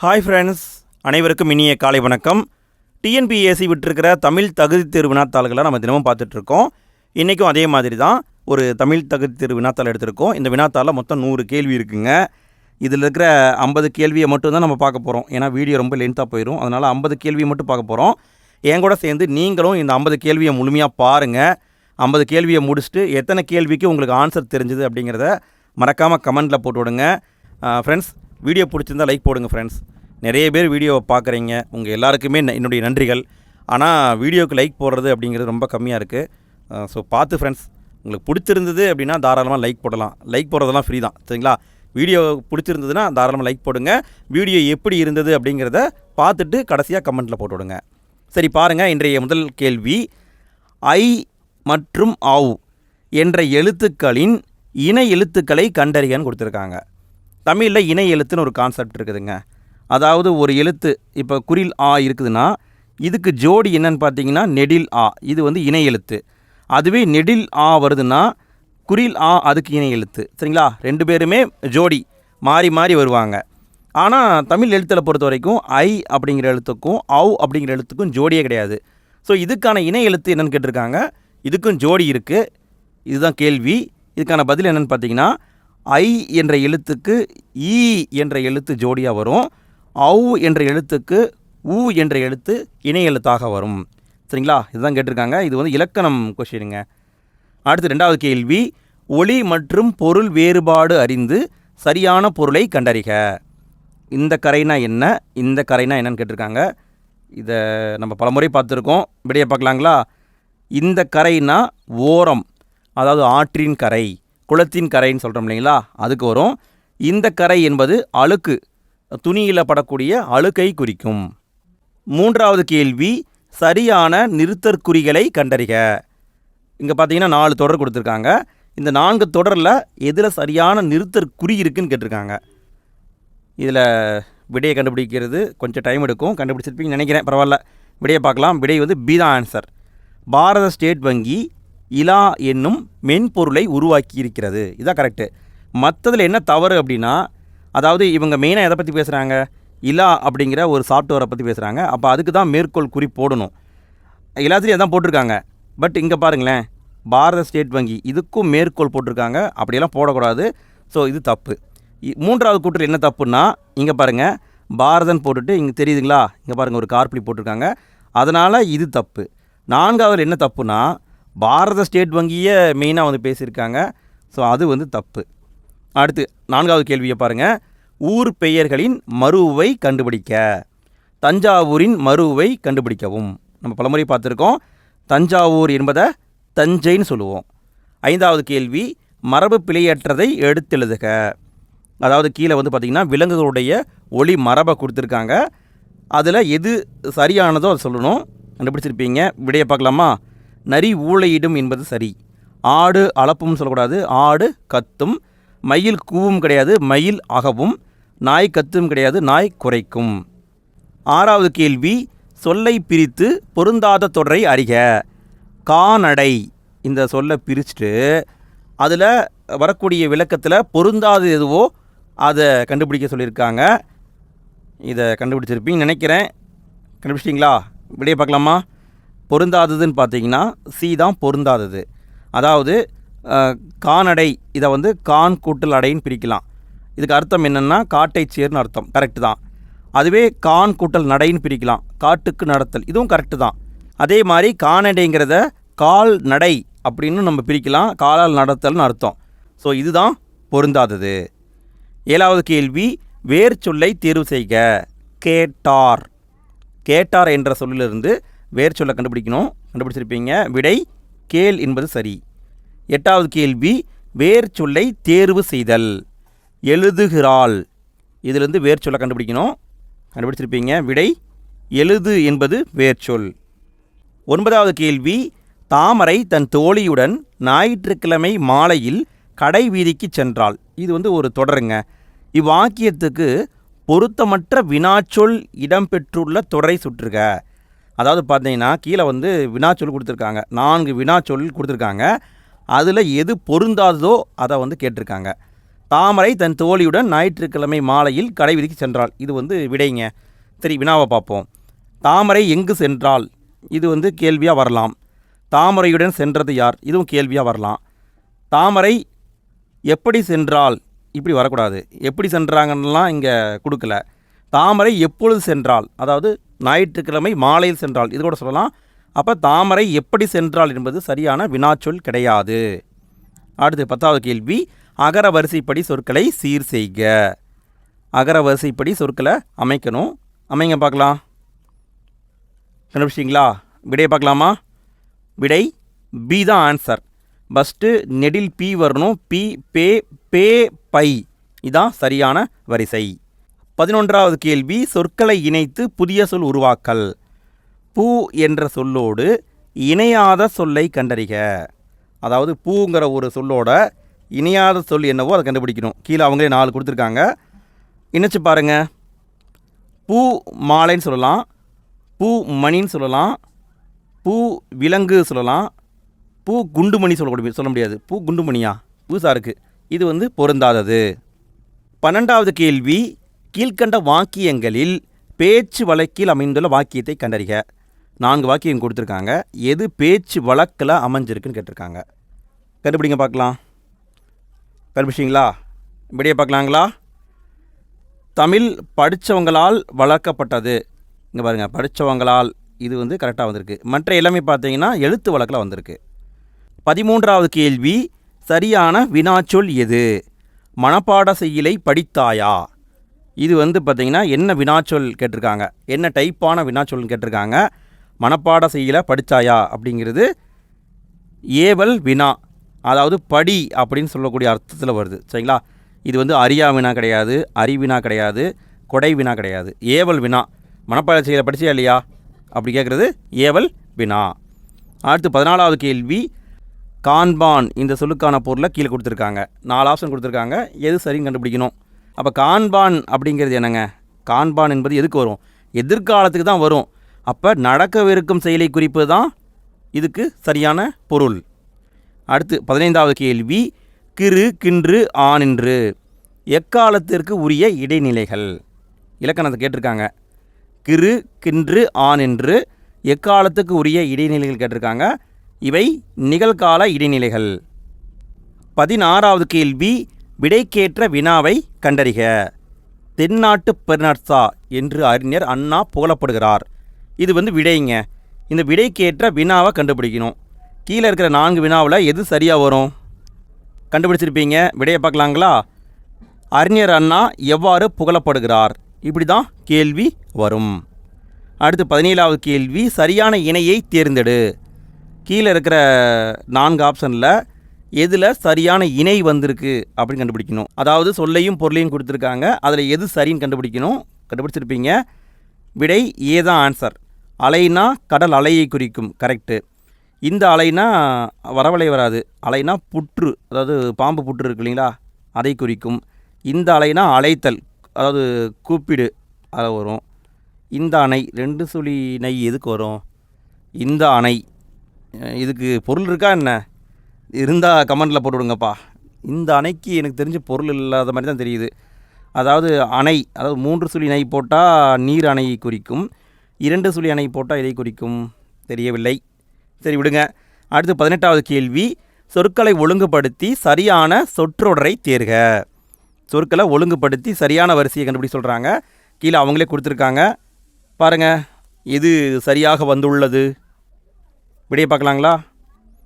Hi friends, அனைவருக்கும் இனிய காலை வணக்கம். டிஎன்பிஎஸ்சி விட்டிருக்கிற தமிழ் தகுதி தேர்வு வினாத்தாள்களை நம்ம தினமும் பார்த்துட்ருக்கோம். இன்றைக்கும் அதே மாதிரி தான் ஒரு தமிழ் தகுதி தேர்வு வினாத்தாள் எடுத்திருக்கோம். இந்த வினாத்தாளில் மொத்தம் 100 கேள்வி இருக்குங்க. இதில் இருக்கிற 50 கேள்வியை மட்டும் தான் நம்ம பார்க்க போகிறோம். ஏன்னா வீடியோ ரொம்ப லென்த்தாக போயிடும். அதனால் 50 கேள்வியை மட்டும் பார்க்க போகிறோம். என் கூட சேர்ந்து நீங்களும் இந்த 50 கேள்வியை முழுமையாக பாருங்கள். 50 கேள்வியை முடிச்சுட்டு எத்தனை கேள்விக்கு உங்களுக்கு ஆன்சர் தெரிஞ்சுது அப்படிங்கிறத மறக்காமல் கமெண்ட்டில் போட்டு விடுங்க. ஃப்ரெண்ட்ஸ், வீடியோ பிடிச்சிருந்தால் லைக் போடுங்க. ஃப்ரெண்ட்ஸ், நிறைய பேர் வீடியோவை பார்க்குறீங்க, உங்கள் எல்லாருக்குமே என்னுடைய நன்றிகள். ஆனால் வீடியோவுக்கு லைக் போடுறது அப்படிங்கிறது ரொம்ப கம்மியாக இருக்குது. ஸோ பார்த்து ஃப்ரெண்ட்ஸ், உங்களுக்கு பிடிச்சிருந்தது அப்படின்னா தாராளமாக லைக் போடலாம். லைக் போடுறதெல்லாம் ஃப்ரீ தான், சரிங்களா? வீடியோ பிடிச்சிருந்ததுன்னா தாராளமாக லைக் போடுங்க. வீடியோ எப்படி இருந்தது அப்படிங்கிறத பார்த்துட்டு கடைசியாக கமெண்ட்டில் போட்டு விடுங்க. சரி, பாருங்கள். இன்றைய முதல் கேள்வி, ஐ மற்றும் ஆவ் என்ற எழுத்துக்களின் இணை எழுத்துக்களை கண்டறியன்னு கொடுத்துருக்காங்க. தமிழில் இணை எழுத்துன்னு ஒரு கான்செப்ட் இருக்குதுங்க. அதாவது ஒரு எழுத்து, இப்போ குறில் ஆ இருக்குதுன்னா இதுக்கு ஜோடி என்னன்னு பார்த்தீங்கன்னா நெடில் ஆ. இது வந்து இணை எழுத்து. அதுவே நெடில் ஆ வருதுன்னா குறில் ஆ அதுக்கு இணை எழுத்து, சரிங்களா? ரெண்டு பேருமே ஜோடி மாறி மாறி வருவாங்க. ஆனால் தமிழ் எழுத்தில் பொறுத்த வரைக்கும் ஐ அப்படிங்கிற எழுத்துக்கும் ஆவ் அப்படிங்கிற எழுத்துக்கும் ஜோடியே கிடையாது. ஸோ இதுக்கான இணை எழுத்து என்னென்னு கேட்டிருக்காங்க. இதுக்கும் ஜோடி இருக்குது. இதுதான் கேள்வி. இதுக்கான பதில் என்னென்னு பார்த்தீங்கன்னா ஐ என்ற எழுத்துக்கு ஈ என்ற எழுத்து ஜோடியாக வரும். ஔ என்ற எழுத்துக்கு ஊ என்ற எழுத்து இணை எழுத்தாக வரும், சரிங்களா? இதுதான் கேட்டிருக்காங்க. இது வந்து இலக்கணம் கொஸ்டினுங்க. அடுத்து ரெண்டாவது கேள்வி, ஒளி மற்றும் பொருள் வேறுபாடு அறிந்து சரியான பொருளை கண்டறிக. இந்த கரைனா என்ன, இந்த கரைனா என்னன்னு கேட்டிருக்காங்க. இதை நம்ம பலமுறை பார்த்துருக்கோம். விடையை பார்க்கலாங்களா? இந்த கரைனா ஓரம், அதாவது ஆற்றின் கரை, குளத்தின் கரைன்னு சொல்கிறோம் இல்லைங்களா, அதுக்கு வரும். இந்த கரை என்பது அழுக்கு, துணியில் படக்கூடிய அழுக்கை குறிக்கும். மூன்றாவது கேள்வி, சரியான நிறுத்தற்குறிகளை கண்டறிக. இங்கே பார்த்தீங்கன்னா 4 தொடர் கொடுத்துருக்காங்க. இந்த 4 தொடரில் எதில் சரியான நிறுத்தற்குறி இருக்குதுன்னு கேட்டிருக்காங்க. இதில் விடையை கண்டுபிடிக்கிறது கொஞ்சம் டைம் எடுக்கும். கண்டுபிடிச்சிருப்பீங்கன்னு நினைக்கிறேன், பரவாயில்ல. விடையை பார்க்கலாம். விடை வந்து பி தான் ஆன்சர். பாரத ஸ்டேட் வங்கி இலா என்னும் மென்பொருளை உருவாக்கி இருக்கிறது. இதான் கரெக்டு. மற்றதில் என்ன தவறு அப்படின்னா, அதாவது இவங்க மெயினாக எதை பற்றி பேசுகிறாங்க, இலா அப்படிங்கிற ஒரு சாஃப்ட்வேரை பற்றி பேசுகிறாங்க. அப்போ அதுக்கு தான் மேற்கோள் குறி போடணும். எல்லாத்துலேயும் அதான் போட்டிருக்காங்க. பட் இங்கே பாருங்களேன், பாரத ஸ்டேட் வங்கி இதுக்கும் மேற்கோள் போட்டிருக்காங்க. அப்படியெல்லாம் போடக்கூடாது. ஸோ இது தப்பு. மூன்றாவது கூற்றில் என்ன தப்புன்னா, இங்கே பாருங்கள், பாரதன் போட்டுட்டு இங்கே தெரியுதுங்களா, இங்கே பாருங்கள் ஒரு கார்பிளி போட்டிருக்காங்க. அதனால் இது தப்பு. நான்காவது என்ன தப்புனா, பாரத ஸ்டேட் வங்கியை மெயினாக வந்து பேசியிருக்காங்க. ஸோ அது வந்து தப்பு. அடுத்து 4வது கேள்வியை பாருங்கள், ஊர் பெயர்களின் மருவை கண்டுபிடிக்க. தஞ்சாவூரின் மருவை கண்டுபிடிக்கவும். நம்ம பலமுறை பார்த்துருக்கோம். தஞ்சாவூர் என்பதை தஞ்சைன்னு சொல்லுவோம். 5வது கேள்வி, மரபு பிழையற்றதை எடுத்தெழுதுக. அதாவது கீழே வந்து பார்த்திங்கன்னா விலங்குகளுடைய ஒளி மரபை கொடுத்துருக்காங்க. அதில் எது சரியானதோ அதை சொல்லணும். கண்டுபிடிச்சிருப்பீங்க. விடையை பார்க்கலாமா? நரி ஊளையிடும் என்பது சரி. ஆடு அளப்பும் சொல்லக்கூடாது, ஆடு கத்தும். மயில் கூவும் கிடையாது, மயில் அகவும். நாய் கத்தும் கிடையாது, நாய் குறைக்கும். 6வது கேள்வி, சொல்லை பிரித்து பொருந்தாத தொடரை அறிக. கானடை இந்த சொல்லை பிரிச்சுட்டு அதில் வரக்கூடிய விளக்கத்தில் பொருந்தாது எதுவோ அதை கண்டுபிடிக்க சொல்லியிருக்காங்க. இதை கண்டுபிடிச்சிருப்பீங்கன்னு நினைக்கிறேன். கண்டுபிடிச்சிட்டிங்களா? விடையை பார்க்கலாமா? பொருந்தாததுன்னு பார்த்தீங்கன்னா சி தான் பொருந்தாதது. அதாவது கானடை, இதை வந்து கான் கூட்டல் அடைன்னு பிரிக்கலாம். இதுக்கு அர்த்தம் என்னென்னா காட்டை சேர்னு அர்த்தம். கரெக்டு தான். அதுவே கான் கூட்டல் நடைன்னு பிரிக்கலாம், காட்டுக்கு நடத்தல். இதுவும் கரெக்டு தான். அதே மாதிரி கானடைங்கிறத கால் நடை அப்படின்னு நம்ம பிரிக்கலாம், காலால் நடத்தல்னு அர்த்தம். ஸோ இதுதான் பொருந்தாதது. 7வது கேள்வி, வேர் சொல்லை தேர்வு செய்க. கேட்டார். கேட்டார் என்ற சொல்லிலிருந்து வேர் சொல்லை கண்டுபிடிக்கணும். கண்டுபிடிச்சிருப்பீங்க. விடை கேள் என்பது சரி. 8வது கேள்வி, வேர் சொல்லை தேர்வு செய்தல். எழுதுகிறாள். இதிலிருந்து வேர் சொல்லை கண்டுபிடிக்கணும். கண்டுபிடிச்சிருப்பீங்க. விடை எழுது என்பது வேர் சொல். 9வது கேள்வி, தாமரை தன் தோழியுடன் ஞாயிற்றுக்கிழமை மாலையில் கடை வீதிக்கு சென்றாள். இது வந்து ஒரு தொடருங்க. இவ்வாக்கியத்துக்கு பொருத்தமற்ற வினாச்சொல் இடம்பெற்றுள்ள தொடரை சுற்றுக. அதாவது பார்த்தீங்கன்னா கீழே வந்து வினாச்சொல் கொடுத்துருக்காங்க. 4 வினாச்சொல் கொடுத்துருக்காங்க. அதில் எது பொருந்தாததோ அதை வந்து கேட்டிருக்காங்க. தாமரை தன் தோழியுடன் ஞாயிற்றுக்கிழமை மாலையில் கடை வீதிக்கு சென்றாள். இது வந்து விடைங்க. சரி, வினாவை பார்ப்போம். தாமரை எங்கு சென்றாள்? இது வந்து கேள்வியாக வரலாம். தாமரையுடன் சென்றது யார்? இதுவும் கேள்வியாக வரலாம். தாமரை எப்படி சென்றாள்? இப்படி வரக்கூடாது. எப்படி சென்றாங்கன்னெலாம் இங்கே கொடுக்கல. தாமரை எப்பொழுது சென்றாள்? அதாவது ஞாயிற்றுக்கிழமை மாலையில் சென்றாள், இது கூட சொல்லலாம். அப்போ தாமரை எப்படி சென்றாள் என்பது சரியான வினாச்சொல் கிடையாது. அடுத்து 10வது கேள்வி, அகர வரிசைப்படி சொற்களை சீர் செய்க. அகர வரிசைப்படி சொற்களை அமைக்கணும். அமைங்க பார்க்கலாம். கண்டுபிடிச்சிங்களா? விடையை பார்க்கலாமா? விடை பி தான் ஆன்சர். ஃபஸ்ட்டு நெடில் பி வரணும். பி, பே, பே, பை, இதான் சரியான வரிசை. 11வது கேள்வி, சொற்களை இணைத்து புதிய சொல் உருவாக்கல். பூ என்ற சொல்லோடு இணையாத சொல்லை கண்டறிக. அதாவது பூங்கிற ஒரு சொல்லோட இணையாத சொல் என்னவோ அதை கண்டுபிடிக்கணும். கீழே அவங்களே 4 கொடுத்துருக்காங்க. இணைச்சு பாருங்கள். பூ மாலைன்னு சொல்லலாம், பூ மணின்னு சொல்லலாம், பூ விலங்கு சொல்லலாம், பூ குண்டுமணி சொல்ல முடியாது. பூ குண்டுமணியா? புதுசாக இருக்குது. இது வந்து பொருந்தாதது. 12வது கேள்வி, கீழ்கண்ட வாக்கியங்களில் பேச்சு வழக்கில் அமைந்துள்ள வாக்கியத்தை கண்டறிக. 4 வாக்கியம் கொடுத்துருக்காங்க. எது பேச்சு வழக்கில் அமைஞ்சிருக்குன்னு கேட்டிருக்காங்க. கண்டுபிடிங்க பார்க்கலாம். கண்டுபிடிச்சிங்களா? விடையை பார்க்கலாங்களா? தமிழ் படித்தவங்களால் வளர்க்கப்பட்டது. இங்கே பாருங்கள், படித்தவங்களால், இது வந்து கரெக்டாக வந்திருக்கு. மற்ற எல்லாமே பார்த்தீங்கன்னா எழுத்து வழக்கில் வந்திருக்கு. 13வது கேள்வி, சரியான வினாச்சொல் எது? மனப்பாட செய்யுளை படித்தாயா? இது வந்து பார்த்திங்கன்னா என்ன வினாச்சொல் கேட்டிருக்காங்க, என்ன டைப்பான வினாச்சொல்னு கேட்டிருக்காங்க. மனப்பாட செய்யுளை படித்தாயா அப்படிங்கிறது ஏவல் வினா, அதாவது படி அப்படின்னு சொல்லக்கூடிய அர்த்தத்தில் வருது. சரிங்களா? இது வந்து அறியா வினா கிடையாது, அறிவினா கிடையாது, கொடை வினா கிடையாது. ஏவல் வினா. மனப்பாட செய்யுளை படிச்சியா இல்லையா அப்படி கேட்குறது ஏவல் வினா. அடுத்து 14வது கேள்வி, காண்பான் இந்த சொல்லுக்கான பொருளை கீழே கொடுத்துருக்காங்க. 4 ஆப்ஷன் கொடுத்துருக்காங்க. எது சரின்னு கண்டுபிடிக்கணும். அப்போ காண்பான் அப்படிங்கிறது என்னங்க? காண்பான் என்பது எதுக்கு வரும்? எதிர்காலத்துக்கு தான் வரும். அப்போ நடக்கவிருக்கும் செயலை குறிப்பு தான் இதுக்கு சரியான பொருள். அடுத்து 15வது கேள்வி, கிறு, கின்று, ஆனின்று எக்காலத்திற்கு உரிய இடைநிலைகள். இலக்கணத்தை கேட்டிருக்காங்க. கிறு, கின்று, ஆனின்று எக்காலத்துக்கு உரிய இடைநிலைகள் கேட்டிருக்காங்க. இவை நிகழ்கால இடைநிலைகள். 16வது கேள்வி, விடைக்கேற்ற வினாவை கண்டறிக. தென்னாட்டு பெருநர்சா என்று அறிஞர் அண்ணா புகழப்படுகிறார். இது வந்து விடைங்க. இந்த விடைக்கேற்ற வினாவை கண்டுபிடிக்கணும். கீழே இருக்கிற 4 வினாவில் எது சரியாக வரும்? கண்டுபிடிச்சிருப்பீங்க. விடையை பார்க்கலாங்களா? அறிஞர் அண்ணா எவ்வாறு புகழப்படுகிறார், இப்படி தான் கேள்வி வரும். அடுத்து 17வது கேள்வி, சரியான இணையை தேர்ந்தெடு. கீழே இருக்கிற 4 ஆப்ஷனில் எதில் சரியான இணை வந்திருக்கு அப்படின்னு கண்டுபிடிக்கணும். அதாவது சொல்லையும் பொருளையும் கொடுத்துருக்காங்க. அதில் எது சரின்னு கண்டுபிடிக்கணும். கண்டுபிடிச்சிருப்பீங்க. விடை ஏ தான் ஆன்சர். அலைனா கடல் அலையை குறிக்கும். கரெக்டு. இந்த அலைனா வரவலை வராது. அலைனா புற்று, அதாவது பாம்பு புற்று இருக்கு இல்லைங்களா, அதை குறிக்கும். இந்த அலைனா அலைத்தல், அதாவது கூப்பிடு, அதை வரும். இந்த அணை 2 சுழி நெய் எதுக்கு வரும்? இந்த அணை இதுக்கு பொருள் இருக்கா என்ன? இருந்தால் கமெண்டில் போட்டு விடுங்கப்பா. இந்த அணைக்கு எனக்கு தெரிஞ்ச பொருள் இல்லாத மாதிரி தான் தெரியுது. அதாவது அணை, அதாவது 3 சுழி நெய் போட்டால் நீர் அணையை குறிக்கும், 2 சுழி அணை போட்டால் இதை குறிக்கும். தெரியவில்லை. சரி, விடுங்க. அடுத்து 18வது கேள்வி, சொற்களை ஒழுங்குபடுத்தி சரியான சொற்றொடரை தேர்க. சொற்களை ஒழுங்குபடுத்தி சரியான வரிசையை கண்டுபிடி சொல்கிறாங்க. கீழே அவங்களே கொடுத்துருக்காங்க. பாருங்கள், எது சரியாக வந்துள்ளது. விடையை பார்க்கலாங்களா?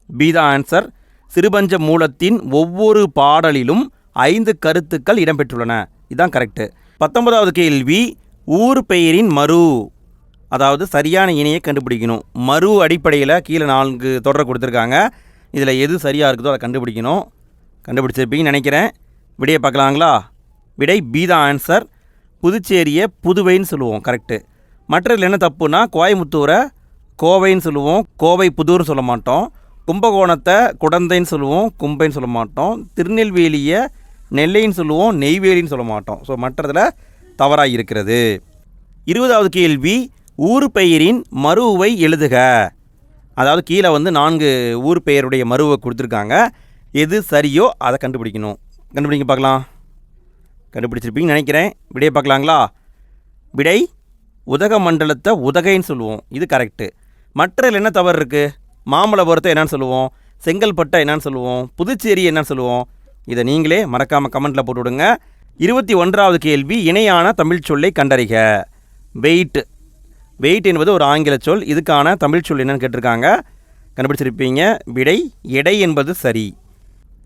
பி தான் ஆன்சர். சிறுபஞ்ச மூலத்தின் ஒவ்வொரு பாடலிலும் 5 கருத்துக்கள் இடம்பெற்றுள்ளன. இதுதான் கரெக்டு. 19வது கேள்வி, ஊர் பெயரின் மறு, அதாவது சரியான இணையை கண்டுபிடிக்கணும். மறு அடிப்படையில் கீழே 4 தொடரை கொடுத்துருக்காங்க. இதில் எது சரியாக இருக்குதோ அதை கண்டுபிடிக்கணும். கண்டுபிடிச்சிருப்பீங்கன்னு நினைக்கிறேன். விடையை பார்க்கலாங்களா? விடை பி தான் ஆன்சர். புதுச்சேரியை புதுவைன்னு சொல்லுவோம். கரெக்டு. மற்றதில் என்ன தப்புனா, கோயமுத்தூரை கோவைன்னு சொல்லுவோம், கோவை புதூர்னு சொல்ல மாட்டோம். கும்பகோணத்தை குடந்தைன்னு சொல்லுவோம், கும்பைன்னு சொல்ல மாட்டோம். திருநெல்வேலியை நெல்லைன்னு சொல்லுவோம், நெய்வேலின்னு சொல்ல மாட்டோம். ஸோ மற்றதில் தவறாக இருக்கிறது. 20வது கேள்வி, ஊர் பெயரின் மருவை எழுதுக. அதாவது கீழே வந்து 4 ஊர் பெயருடைய மருவை கொடுத்துருக்காங்க. எது சரியோ அதை கண்டுபிடிக்கணும். கண்டுபிடிங்க பார்க்கலாம். கண்டுபிடிச்சிருப்பீங்கன்னு நினைக்கிறேன். விடையை பார்க்கலாங்களா? விடை உதகமண்டலத்தை உதகைன்னு சொல்லுவோம். இது கரெக்டு. மற்றதில் என்ன தவறு இருக்குது? மாமல்லபுரத்தை என்னன்னு சொல்லுவோம், செங்கல்பட்டை என்னன்னு சொல்லுவோம், புதுச்சேரி என்னன்னு சொல்லுவோம். இதை நீங்களே மறக்காமல் கமெண்ட்டில் போட்டு விடுங்க. 21வது கேள்வி, இணையான தமிழ் சொல்லை கண்டறிக. வெயிட். வெயிட் என்பது ஒரு ஆங்கில சொல். இதுக்கான தமிழ் சொல் என்னன்னு கேட்டிருக்காங்க. கண்டுபிடிச்சிருப்பீங்க. விடை எடை என்பது சரி.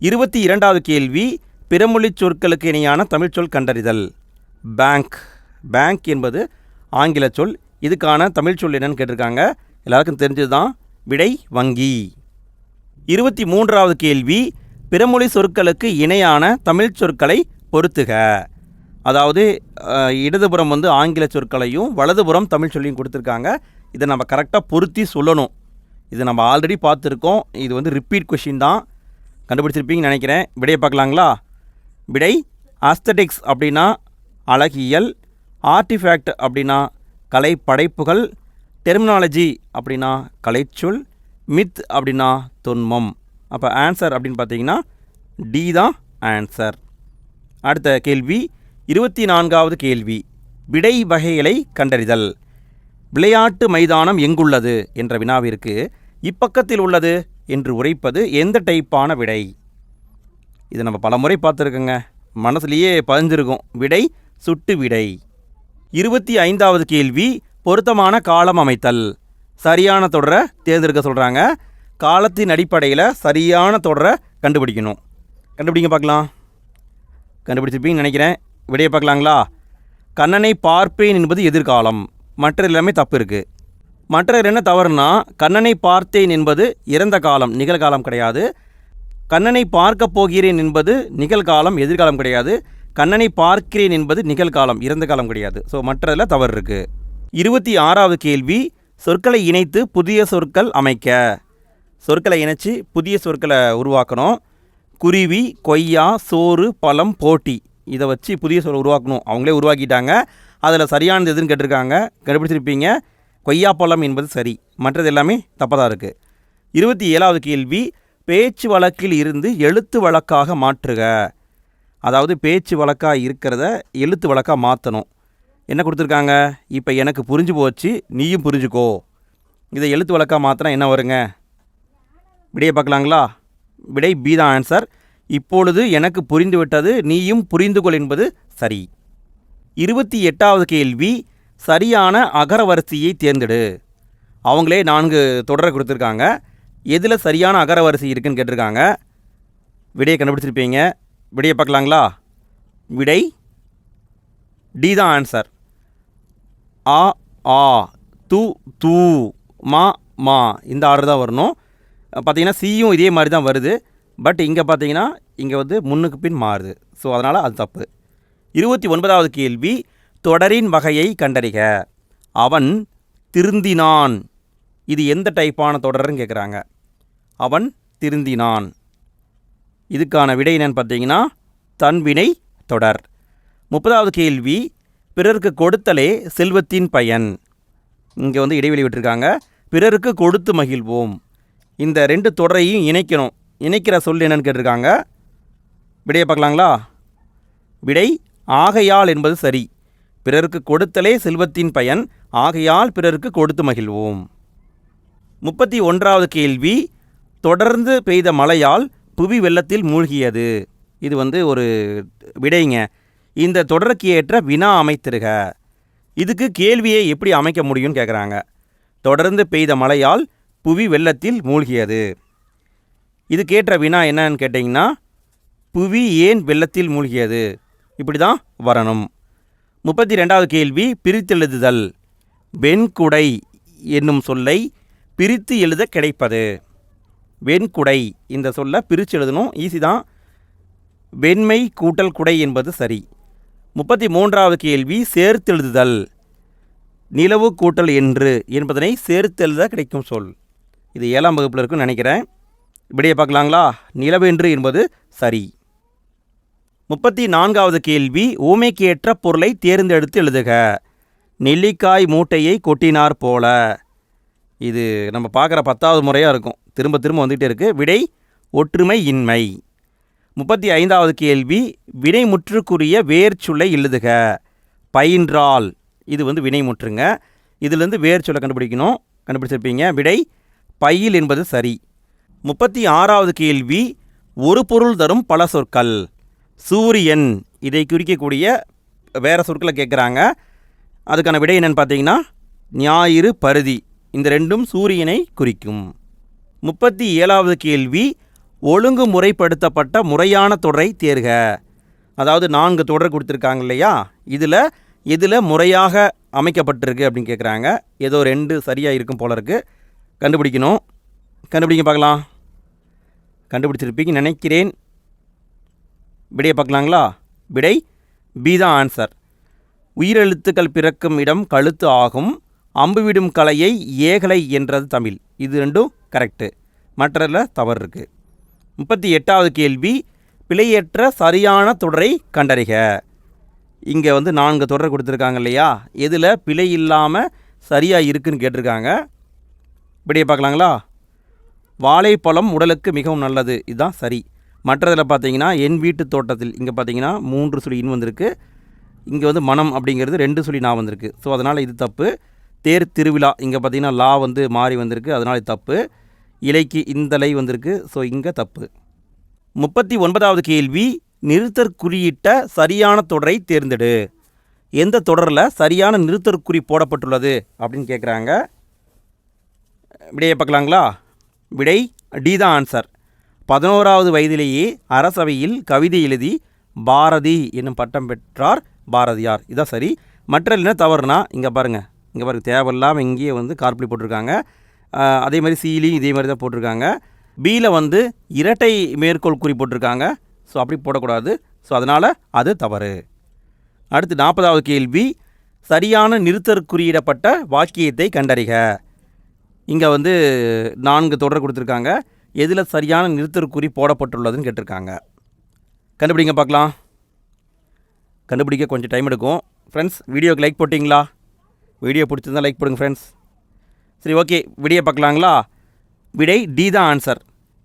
22வது கேள்வி, பிறமொழி சொற்களுக்கு இணையான தமிழ் சொல் கண்டறிதல். பேங்க். பேங்க் என்பது ஆங்கில சொல். இதுக்கான தமிழ் சொல் என்னன்னு கேட்டிருக்காங்க. எல்லாருக்கும் தெரிஞ்சது தான். விடை வங்கி. 23வது கேள்வி, பிறமொழி சொற்களுக்கு இணையான தமிழ் சொற்களை பொருத்துக. அதாவது இடதுபுறம் ஆங்கில சொற்களையும் வலதுபுறம் தமிழ் சொல்லையும் கொடுத்துருக்காங்க. இதை நம்ம கரெக்டாக பொருத்தி சொல்லணும். இது நம்ம ஆல்ரெடி பார்த்துருக்கோம். இது ரிப்பீட் கொஷின் தான். கண்டுபிடிச்சிருப்பீங்கன்னு நினைக்கிறேன். விடையை பார்க்கலாங்களா? விடை ஆஸ்தட்டிக்ஸ் அப்படின்னா அழகியல், ஆர்டிஃபேக்ட் அப்படின்னா கலை படைப்புகள், டெர்மினாலஜி அப்படின்னா கலைச்சொல், மித் அப்படின்னா தொன்மம். அப்போ ஆன்சர் அப்படின்னு பார்த்தீங்கன்னா டி தான் ஆன்சர். அடுத்த கேள்வி, 24வது கேள்வி, விடை வகைகளை கண்டறிதல். விளையாட்டு மைதானம் எங்குள்ளது என்ற வினாவிற்கு இப்பக்கத்தில் உள்ளது என்று உரைப்பது எந்த டைப்பான விடை? இது நம்ம பல முறை பார்த்துருக்கோங்க, மனசுலேயே பதிஞ்சிருக்கும். விடை சுட்டு விடை. 25வது கேள்வி, பொருத்தமான காலம் அமைத்தல். சரியான தொடரை தேர்ந்தெடுக்க சொல்கிறாங்க. காலத்தின் அடிப்படையில் சரியான தொடரை கண்டுபிடிக்கணும். கண்டுபிடிங்க பார்க்கலாம். கண்டுபிடிச்சிருப்பீங்கன்னு நினைக்கிறேன். விடையை பார்க்கலாங்களா? கண்ணனை பார்ப்பேன் என்பது எதிர்காலம். மற்ற எல்லாமே தப்பு இருக்குது. மற்ற என்ன தவறுனா, கண்ணனை பார்த்தேன் என்பது இறந்த காலம், நிகழ்காலம் கிடையாது. கண்ணனை பார்க்க போகிறேன் என்பது நிகழ்காலம், எதிர்காலம் கிடையாது. கண்ணனை பார்க்கிறேன் என்பது நிகழ்காலம், இறந்த காலம் கிடையாது. ஸோ மற்றதில் தவறு இருக்குது. 26வது கேள்வி, சொற்களை இணைத்து புதிய சொற்கள் அமைக்க. சொற்களை இணைச்சி புதிய சொற்களை உருவாக்கணும். குருவி, கொய்யா, சோறு, பழம், போட்டி, இதை வச்சு புதிய சொல் உருவாக்கணும். அவங்களே உருவாக்கிட்டாங்க. அதில் சரியானது எதுன்னு கேட்டிருக்காங்க. கண்டுபிடிச்சிருப்பீங்க. கொய்யாப்பழம் என்பது சரி. மற்றது எல்லாமே தப்பாக தான் இருக்குது. 27வது கேள்வி, பேச்சு வழக்கில் இருந்து எழுத்து வழக்காக மாற்றுக. அதாவது பேச்சு வழக்காக இருக்கிறத எழுத்து வழக்காக மாற்றணும். என்ன கொடுத்துருக்காங்க? இப்போ எனக்கு புரிஞ்சு போச்சு, நீயும் புரிஞ்சுக்கோ. இதை எழுத்து வழக்காக மாற்றினா என்ன வருங்க? விடையை பார்க்கலாங்களா? விடை பி தான் ஆன்சர். இப்பொழுது எனக்கு புரிந்துவிட்டது, நீயும் புரிந்துகொள் என்பது சரி. 28வது கேள்வி, சரியான அகரவரிசையை தேர்ந்தெடு. அவங்களே 4 தொடரை கொடுத்துருக்காங்க. எதில் சரியான அகரவரிசை இருக்குதுன்னு கேட்டிருக்காங்க. விடையை கண்டுபிடிச்சிருப்பீங்க. விடையை பார்க்கலாங்களா? விடை டி தான் ஆன்சர். ஆ ஆ, து தூ, மா மா, இந்த ஆர்டர் தான் வரணும். பார்த்தீங்கன்னா சியும் இதே மாதிரி தான் வருது. பட் இங்கே பார்த்தீங்கன்னா இங்கே முன்னுக்கு பின் மாறுது. ஸோ அதனால் அது தப்பு. 29வது கேள்வி, தொடரின் வகையை கண்டறிக. அவன் திருந்தினான். இது எந்த டைப்பான தொடர்ன்னு கேட்குறாங்க. அவன் திருந்தினான். இதுக்கான விடை என்னன்னு பார்த்தீங்கன்னா தன்வினை தொடர். 30வது கேள்வி, பிறருக்கு கொடுத்தலே செல்வத்தின் பயன். இங்கே இடைவெளி விட்டுருக்காங்க. பிறருக்கு கொடுத்து மகிழ்வோம். இந்த 2 தொடரையும் இணைக்கணும். இணைக்கிற சொல் என்னன்னு கேட்டிருக்காங்க. விடையை பார்க்கலாங்களா? விடை ஆகையால் என்பது சரி. பிறருக்கு கொடுத்தலே செல்வத்தின் பயன், ஆகையால் பிறருக்கு கொடுத்து மகிழ்வோம். 31வது கேள்வி, தொடர்ந்து பெய்த மழையால் புவி வெள்ளத்தில் மூழ்கியது. இது ஒரு விடைங்க. இந்த தொடருக்கு ஏற்ற வினா அமைத்திருக. இதுக்கு கேள்வியை எப்படி அமைக்க முடியும்னு கேட்குறாங்க. தொடர்ந்து பெய்த மழையால் புவி வெள்ளத்தில் மூழ்கியது. இதுக்கேற்ற வினா என்னன்னு கேட்டிங்கன்னா, புவி ஏன் வெள்ளத்தில் மூழ்கியது, இப்படி தான் வரணும். 32வது கேள்வி, பிரித்தெழுதுதல். வெண்குடை என்னும் சொல்லை பிரித்து எழுத கிடைப்பது. வெண்குடை இந்த சொல்லை பிரித்து எழுதணும். ஈஸி தான். வெண்மை கூட்டல் குடை என்பது சரி. 33வது கேள்வி, சேர்த்தெழுதுதல். நிலவு கூட்டல் என்று என்பதனை சேர்த்தெழுத கிடைக்கும் சொல். இது 7ஆம் வகுப்பில் இருக்குன்னு நினைக்கிறேன். விடையை பார்க்கலாங்களா? நிலவென்று என்பது சரி. 34வது கேள்வி, ஊமைக்கேற்ற பொருளை தேர்ந்தெடுத்து எழுதுக. நெல்லிக்காய் மூட்டையை கொட்டினார் போல. இது நம்ம பார்க்குற 10வது முறையாக இருக்கும். திரும்ப திரும்ப வந்துகிட்டே இருக்குது. விடை ஒற்றுமை இன்மை. 35வது கேள்வி வினைமுற்றுக்குரிய வேர்ச்சொல்லை எழுதுக. பயின்றால் இது வந்து வினைமுற்றுங்க. இதிலிருந்து வேர்ச்சொல்லை கண்டுபிடிக்கணும். கண்டுபிடிச்சிருப்பீங்க. விடை பயில் என்பது சரி. 36வது கேள்வி ஒரு பொருள் தரும் பல சொற்கள். சூரியன் இதை குறிக்கக்கூடிய வேறு சொற்களை கேட்குறாங்க. அதுக்கான விடை என்னென்னு பார்த்தீங்கன்னா ஞாயிறு, பருதி இந்த ரெண்டும் சூரியனை குறிக்கும். 37வது கேள்வி ஒழுங்குமுறைப்படுத்தப்பட்ட முறையான தொடரை தேர்க. அதாவது 4 தொடர் கொடுத்துருக்காங்க இல்லையா, இதில் முறையாக அமைக்கப்பட்டிருக்கு அப்படின்னு கேட்குறாங்க. ஏதோ 2 சரியாக இருக்கும் போல இருக்குது. கண்டுபிடிக்கணும். கண்டுபிடிங்க பார்க்கலாம். கண்டுபிடிச்சிருப்பீங்கன்னு நினைக்கிறேன். விடையை பார்க்கலாங்களா? விடை பி தான் ஆன்சர். உயிரெழுத்துக்கள் பிறக்கும் இடம் கழுத்து ஆகும். அம்புவிடும் கலையை ஏகலை என்றது தமிழ். இது ரெண்டும் கரெக்டு. மற்றதில் தவறு இருக்குது. 38வது கேள்வி பிழையற்ற சரியான தொடரை கண்டறிக. இங்கே வந்து 4 தொடரை கொடுத்துருக்காங்க இல்லையா, எதில் பிழை இல்லாமல் சரியாக இருக்குதுன்னு கேட்டிருக்காங்க. விடையை பார்க்கலாங்களா? வாழைப்பழம் உடலுக்கு மிகவும் நல்லது, இதுதான் சரி. மற்றதில் பார்த்தீங்கன்னா என் வீட்டு தோட்டத்தில் இங்கே பார்த்தீங்கன்னா 3 சொல்லி இன் வந்திருக்கு. இங்கே வந்து மனம் அப்படிங்கிறது 2 சொல்லி நான் வந்திருக்கு. ஸோ அதனால் இது தப்பு. தேர் திருவிழா இங்கே பார்த்தீங்கன்னா லா வந்து மாறி வந்திருக்கு, அதனால் இது தப்பு. இலைக்கு இந்தலை வந்திருக்கு, ஸோ இங்கே தப்பு. 39வது கேள்வி நிறுத்தற்குறியிட்ட சரியான தொடரை தேர்ந்தெடு. எந்த தொடரில் சரியான நிறுத்தற்குறி போடப்பட்டுள்ளது அப்படின்னு கேட்குறாங்க. விடையை பார்க்கலாங்களா? விடை டி தான் ஆன்சர். 11வது வயதிலேயே அரசவையில் கவிதை எழுதி பாரதி என்னும் பட்டம் பெற்றார் பாரதியார். இதான் சரி. மற்ற என்ன தவறுனா இங்கே பாருங்கள் தேவையில்லாமல் இங்கேயே வந்து கார்புலி போட்டிருக்காங்க. அதே மாதிரி சீலி இதே மாதிரி தான் போட்டிருக்காங்க. பியில் வந்து இரட்டை மேற்கோள் குறி போட்டிருக்காங்க. ஸோ அப்படி போடக்கூடாது. ஸோ அதனால் அது தவறு. அடுத்து 40வது கேள்வி சரியான நிறுத்தற்குறியிடப்பட்ட வாக்கியத்தை கண்டறிக. இங்கே வந்து 4 தொடர் கொடுத்துருக்காங்க. எதில் சரியான நிறுத்தற்குறி போடப்பட்டுள்ளதுன்னு கேட்டிருக்காங்க. கண்டுபிடிங்க பார்க்கலாம். கண்டுபிடிக்க கொஞ்சம் டைம் எடுக்கும். ஃப்ரெண்ட்ஸ் வீடியோக்கு லைக் போட்டிங்களா? வீடியோ பிடிச்சிருந்தால் லைக் போடுங்க ஃப்ரெண்ட்ஸ். சரி, ஓகே. விடையை பார்க்கலாங்களா? விடை டி தான் ஆன்சர்.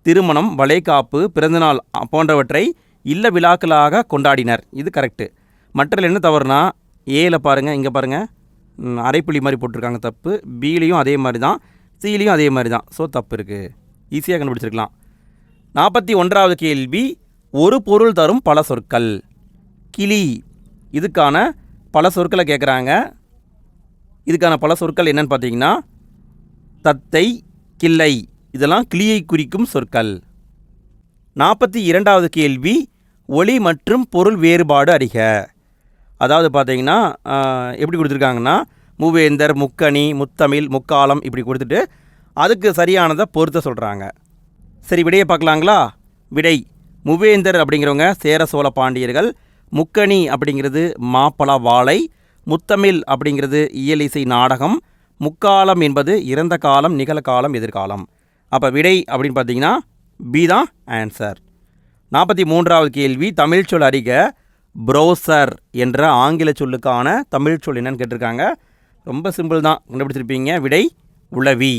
திருமணம், வளைகாப்பு, பிறந்தநாள் போன்றவற்றை இல்ல விழாக்களாக கொண்டாடினர். இது கரெக்டு. மற்றதில் என்ன தவறுனா ஏல பாருங்கள், இங்கே பாருங்கள் அரைப்புள்ளி மாதிரி போட்டிருக்காங்க, தப்பு. பிலையும் அதே மாதிரி தான், சிலையும் அதே மாதிரி தான். ஸோ தப்பு இருக்குது. ஈஸியாக கண்டுபிடிச்சிருக்கலாம். 41வது கேள்வி ஒரு பொருள் தரும் பல சொற்கள். கிளி இதுக்கான பல சொற்களை கேட்குறாங்க. இதுக்கான பல சொற்கள் என்னென்னு பார்த்தீங்கன்னா தத்தை, கிள்ளை இதெல்லாம் கிளியை குறிக்கும் சொற்கள். 42வது கேள்வி ஒளி மற்றும் பொருள் வேறுபாடு அறிக. அதாவது பார்த்தீங்கன்னா எப்படி கொடுத்துருக்காங்கன்னா மூவேந்தர், முக்கணி, முத்தமிழ், முக்காலம் இப்படி கொடுத்துட்டு அதுக்கு சரியானதை பொறுத்த சொல்கிறாங்க. சரி, விடையை பார்க்கலாங்களா? விடை மூவேந்தர் அப்படிங்கிறவங்க சேர சோழ பாண்டியர்கள், முக்கணி அப்படிங்கிறது மாப்பழா வாழை, முத்தமிழ் அப்படிங்கிறது இயல் இசை நாடகம், முக்காலம் என்பது இறந்த காலம், நிகழ்காலம், எதிர்காலம். அப்போ விடை அப்படின்னு பார்த்தீங்கன்னா பி தான் ஆன்சர். 43வது கேள்வி தமிழ் சொல் அறிக. ப்ரௌசர் என்ற ஆங்கில சொல்லுக்கான தமிழ் சொல் என்னன்னு கேட்டிருக்காங்க. ரொம்ப சிம்பிள் தான், கண்டுபிடிச்சிருப்பீங்க. விடை உளவி.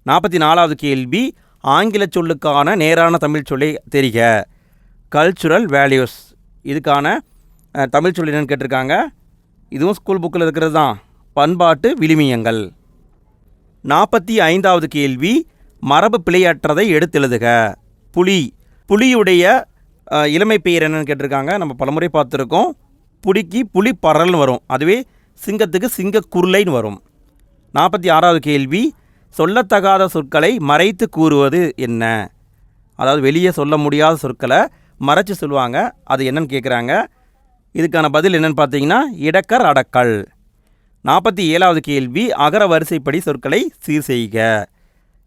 44வது கேள்வி ஆங்கில சொல்லுக்கான நேரான தமிழ் சொல்லை தெரிக. கல்ச்சுரல் வேல்யூஸ் இதுக்கான தமிழ் சொல் என்னன்னு கேட்டிருக்காங்க. இதுவும் ஸ்கூல் புக்கில் இருக்கிறது தான், பண்பாட்டு விழுமியங்கள். 45வது கேள்வி மரபு பிழையற்றதை எடுத்தெழுதுக. புலியுடைய இளமை பெயர் என்னன்னு கேட்டிருக்காங்க. நம்ம பலமுறை பார்த்துருக்கோம். புலிக்கு புலி பரல்னு வரும், அதுவே சிங்கத்துக்கு சிங்க குருளைன்னு வரும். 46வது கேள்வி சொல்லத்தகாத சொற்களை மறைத்து கூறுவது என்ன. அதாவது வெளியே சொல்ல முடியாத சொற்களை மறைச்சி சொல்லுவாங்க, அது என்னன்னு கேட்குறாங்க. இதுக்கான பதில் என்னென்னு பார்த்தீங்கன்னா இடக்கர் அடக்கல். 47வது கேள்வி அகர வரிசைப்படி சொற்களை சீர் செய்க.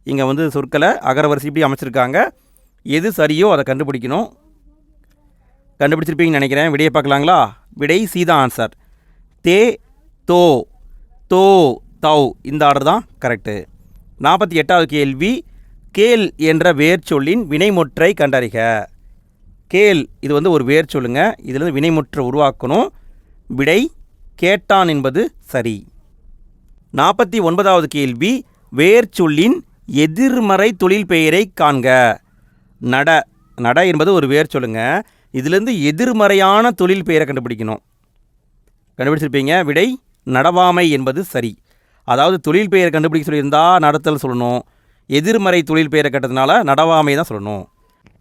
இங்கே வந்து சொற்களை அகர வரிசைப்படி அமைச்சிருக்காங்க. எது சரியோ அதை கண்டுபிடிக்கணும். கண்டுபிடிச்சிருப்பீங்கன்னு நினைக்கிறேன். விடையை பார்க்கலாங்களா? விடை சி தான் ஆன்சர். தே, தோ, தோ, தௌ இந்த ஆர்டர் தான் கரெக்டு. 48வது கேள்வி கேள் என்ற வேர்ச்சொல்லின் வினைமுற்றை கண்டறிக. கேள் இது வந்து ஒரு வேர் சொல்லுங்க, இதில் வினைமுற்றை உருவாக்கணும். விடை கேட்டான் என்பது சரி. 49வது கேள்வி வேர் சொல்லின் எதிர்மறை தொழில் பெயரை காண்க. நட நட என்பது ஒரு வேர் சொல்லுங்க. இதிலேருந்து எதிர்மறையான தொழில் பெயரை கண்டுபிடிக்கணும். கண்டுபிடிச்சிருப்பீங்க. விடை நடவாமை என்பது சரி. அதாவது தொழில் பெயரை கண்டுபிடிக்க சொல்லியிருந்தா நடத்தல் சொல்லணும். எதிர்மறை தொழில் பெயரை கட்டதுனால நடவாமை தான் சொல்லணும்.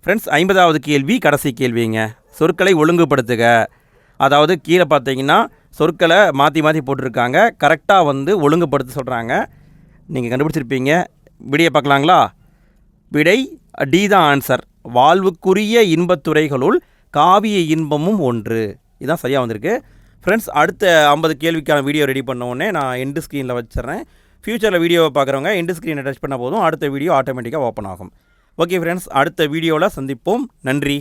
ஃப்ரெண்ட்ஸ், 50வது கேள்வி கடைசி கேள்விங்க. சொற்களை ஒழுங்குபடுத்துக. அதாவது கீழே பார்த்தீங்கன்னா சொற்களை மாற்றி மாற்றி போட்டிருக்காங்க. கரெக்டாக ஒழுங்குபடுத்த சொல்கிறாங்க. நீங்கள் கண்டுபிடிச்சிருப்பீங்க. விடையை பார்க்கலாங்களா? விடை டி தான் ஆன்சர். வாழ்வுக்குரிய இன்பத்துறைகளுள் காவிய இன்பமும் ஒன்று. இதுதான் சரியாக வந்திருக்கு. ஃப்ரெண்ட்ஸ், அடுத்த 50 கேள்விக்கான வீடியோ ரெடி பண்ண உடனே நான் எண்டு ஸ்க்ரீனில் வச்சிட்றேன். ஃப்யூச்சரில் வீடியோவை பார்க்குறவங்க எண்டு ஸ்க்ரீனை டச் பண்ண போதும் அடுத்த வீடியோ ஆட்டோமேட்டிக்காக ஓப்பன் ஆகும். ஓகே ஃப்ரெண்ட்ஸ், அடுத்த வீடியோவில் சந்திப்போம். நன்றி.